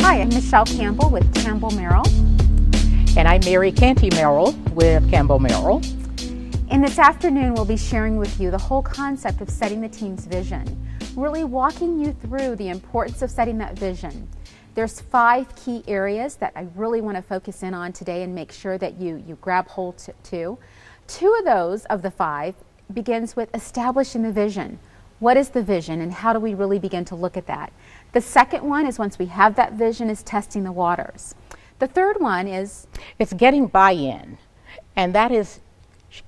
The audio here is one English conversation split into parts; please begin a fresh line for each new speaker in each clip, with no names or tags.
Hi, I'm Michelle Campbell with Campbell Merrill.
And I'm Mary Canty Merrill with Campbell Merrill.
And this afternoon we'll be sharing with you the whole concept of setting the team's vision, really walking you through the importance of setting that vision. There's 5 key areas that I really want to focus in on today and make sure that you grab hold to. 2 of those of the 5 begins with establishing the vision. What is the vision and how do we really begin to look at that? The second one is, once we have that vision, is testing the waters. The third one is...
It's getting buy-in, and that is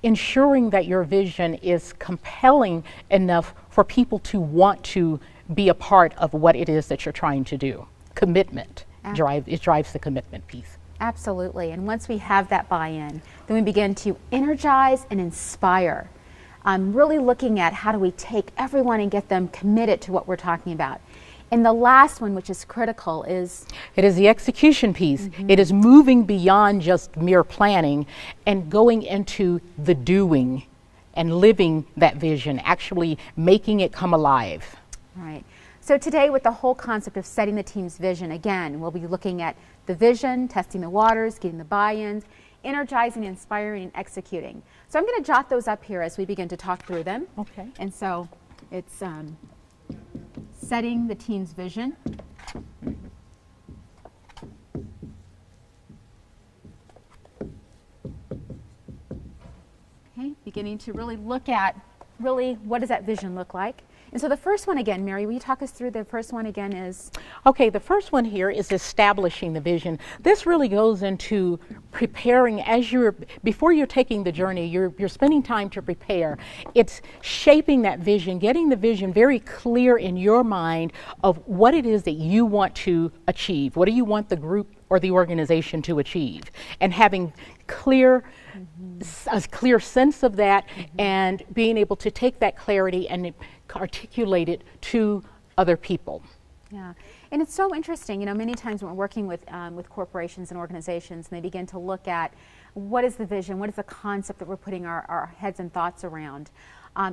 ensuring that your vision is compelling enough for people to want to be a part of what it is that you're trying to do. Commitment. It drives the commitment piece.
Absolutely. And once we have that buy-in, then we begin to energize and inspire. Really looking at how do we take everyone and get them committed to what we're talking about. And the last one, which is critical, is...
It is the execution piece. It is moving beyond just mere planning and going into the doing and living that vision, actually making it come alive.
Right. So today, with the whole concept of setting the team's vision, again, we'll be looking at the vision, testing the waters, getting the buy-ins, energizing, inspiring, and executing. So I'm going to jot those up here as we begin to talk through them.
Okay.
And so it's setting the team's vision. Okay, beginning to really look at what does that vision look like. And so the first one again, Mary, will you talk us through the first one again is?
Okay, the first one here is establishing the vision. This really goes into preparing before you're taking the journey, you're spending time to prepare. It's shaping that vision, getting the vision very clear in your mind of what it is that you want to achieve. What do you want the group or the organization to achieve? And having a clear sense of that and being able to take that clarity and articulate it to other people.
Yeah, and it's so interesting. You know, many times when we're working with corporations and organizations, and they begin to look at what is the vision, what is the concept that we're putting our heads and thoughts around.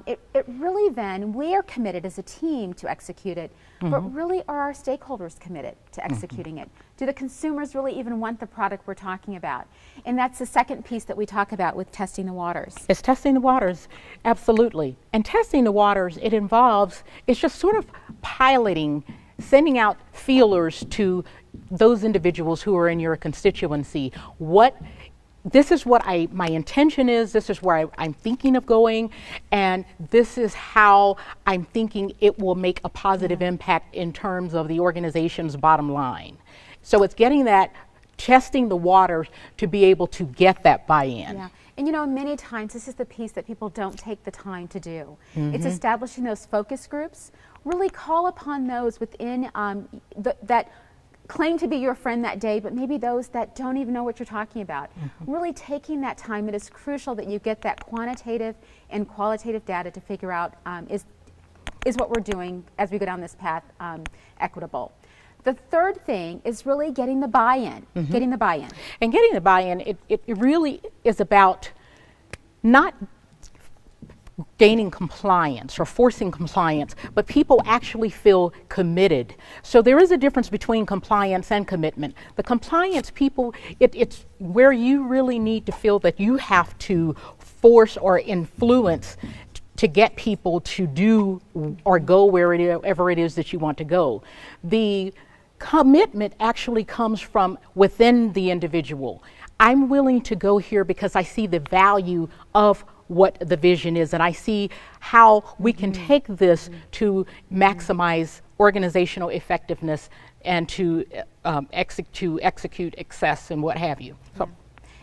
It really then, we are committed as a team to execute it, but really are our stakeholders committed to executing it? Do the consumers really even want the product we're talking about? And that's the second piece that we talk about with testing the waters.
It's testing the waters, absolutely. And testing the waters, it's just sort of piloting, sending out feelers to those individuals who are in your constituency. This is what my intention is, this is where I'm thinking of going, and this is how I'm thinking it will make a positive impact in terms of the organization's bottom line. So it's getting that, testing the waters to be able to get that buy-in.
Yeah. And you know, many times this is the piece that people don't take the time to do. It's establishing those focus groups. Really call upon those within that claim to be your friend that day, but maybe those that don't even know what you're talking about. Really taking that time, it is crucial that you get that quantitative and qualitative data to figure out is what we're doing as we go down this path equitable. The third thing is really getting the buy-in, getting the buy-in. And
getting the buy-in, it really is about not gaining compliance or forcing compliance, but people actually feel committed. So there is a difference between compliance and commitment. The compliance people, it's where you really need to feel that you have to force or influence to get people to do or go wherever it is that you want to go. The commitment actually comes from within the individual. I'm willing to go here because I see the value of what the vision is, and I see how we can take this to maximize organizational effectiveness and to execute excess and what have you. So.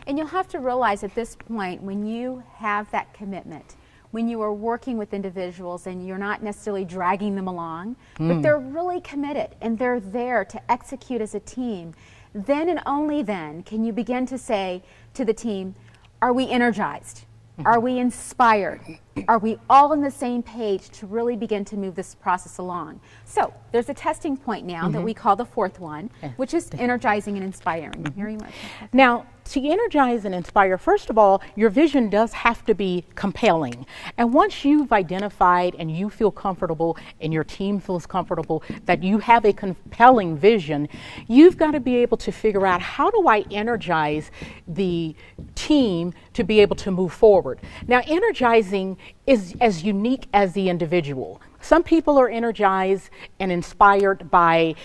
And you'll have to realize at this point, when you have that commitment, when you are working with individuals and you're not necessarily dragging them along, but they're really committed and they're there to execute as a team, then and only then can you begin to say to the team, are we energized? Are we inspired? Are we all on the same page to really begin to move this process along? So there's a testing point now that we call the fourth one, which is energizing and inspiring. Mary, you want to talk about that?
Now, to energize and inspire, first of all, your vision does have to be compelling. And once you've identified and you feel comfortable and your team feels comfortable that you have a compelling vision, you've got to be able to figure out, how do I energize the team to be able to move forward? Now, energizing is as unique as the individual. Some people are energized and inspired by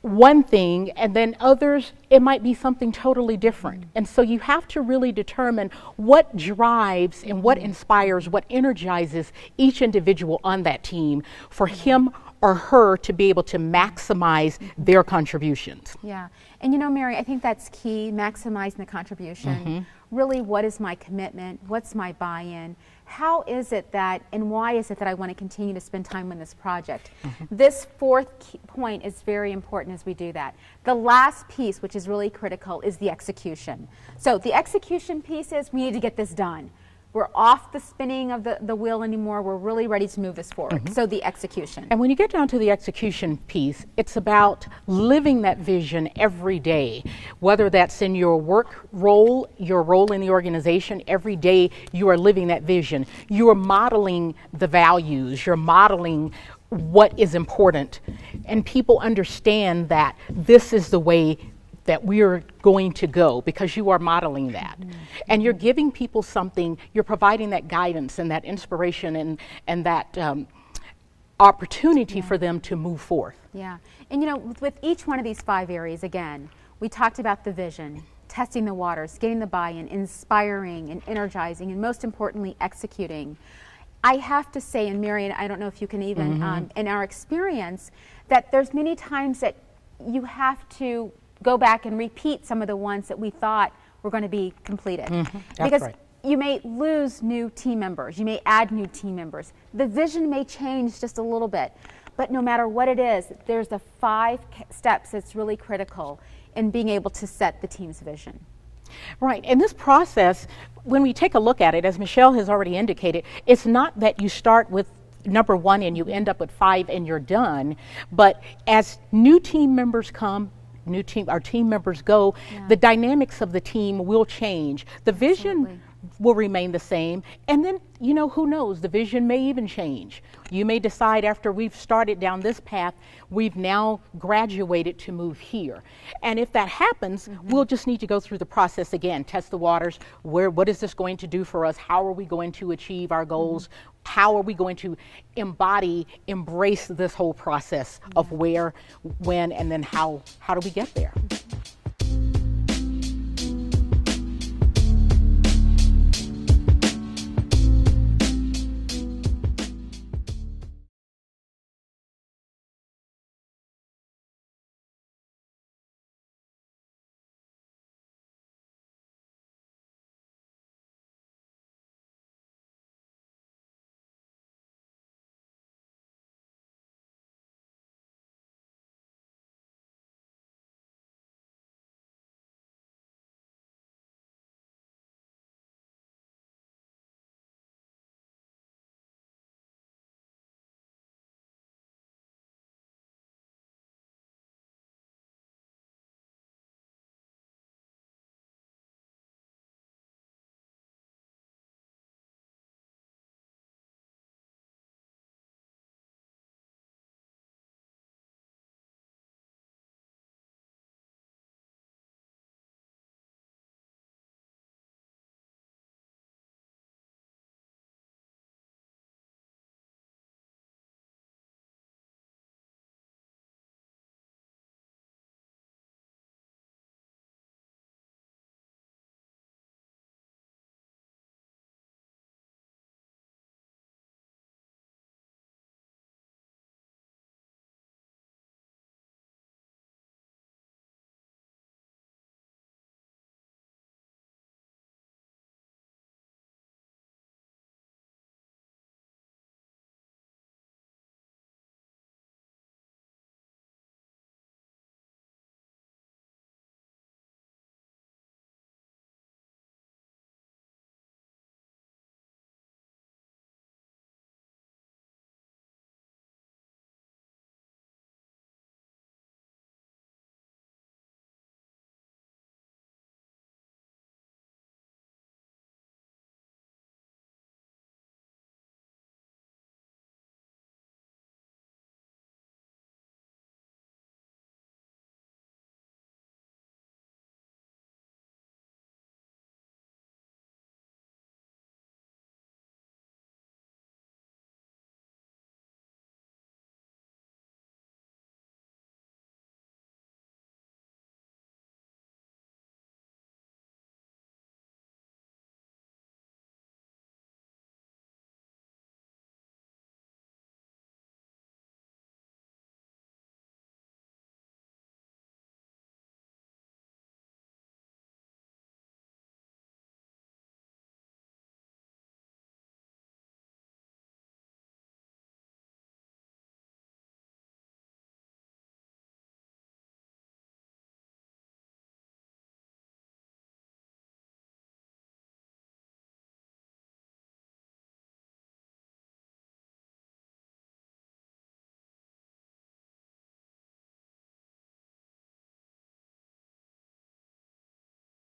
one thing, and then others, it might be something totally different. And so you have to really determine what drives and what inspires, what energizes each individual on that team for him or her to be able to maximize their contributions.
Yeah, and you know, Mary, I think that's key, maximizing the contribution. Really, what is my commitment? What's my buy-in? How is it that, and why is it that I want to continue to spend time on this project? This fourth point is very important as we do that. The last piece, which is really critical, is the execution. So the execution piece is, we need to get this done. We're off the spinning of the wheel anymore. We're really ready to move this forward. So the execution.
And when you get down to the execution piece, it's about living that vision every day, whether that's in your work role, your role in the organization. Every day you are living that vision. You are modeling the values. You're modeling what is important. And people understand that this is the way that we are going to go, because you are modeling that. And you're giving people something, you're providing that guidance and that inspiration and that opportunity for them to move forth.
Yeah, and you know, with each one of these 5 areas, again, we talked about the vision, testing the waters, getting the buy-in, inspiring and energizing, and most importantly, executing. I have to say, and Marian, I don't know if you can even, in our experience, that there's many times that you have to go back and repeat some of the ones that we thought were going to be completed. Because you may lose new team members, you may add new team members. The vision may change just a little bit, but no matter what it is, there's the 5 steps that's really critical in being able to set the team's vision.
Right, and this process, when we take a look at it, as Michelle has already indicated, it's not that you start with number 1 and you end up with 5 and you're done, but as new team members come, our team members go, the dynamics of the team will change. The vision will remain the same, and then, you know, who knows, the vision may even change. You may decide, after we've started down this path, we've now graduated to move here. And if that happens, we'll just need to go through the process again, test the waters. What is this going to do for us? How are we going to achieve our goals? How are we going to embrace this whole process of where, when, and then how do we get there?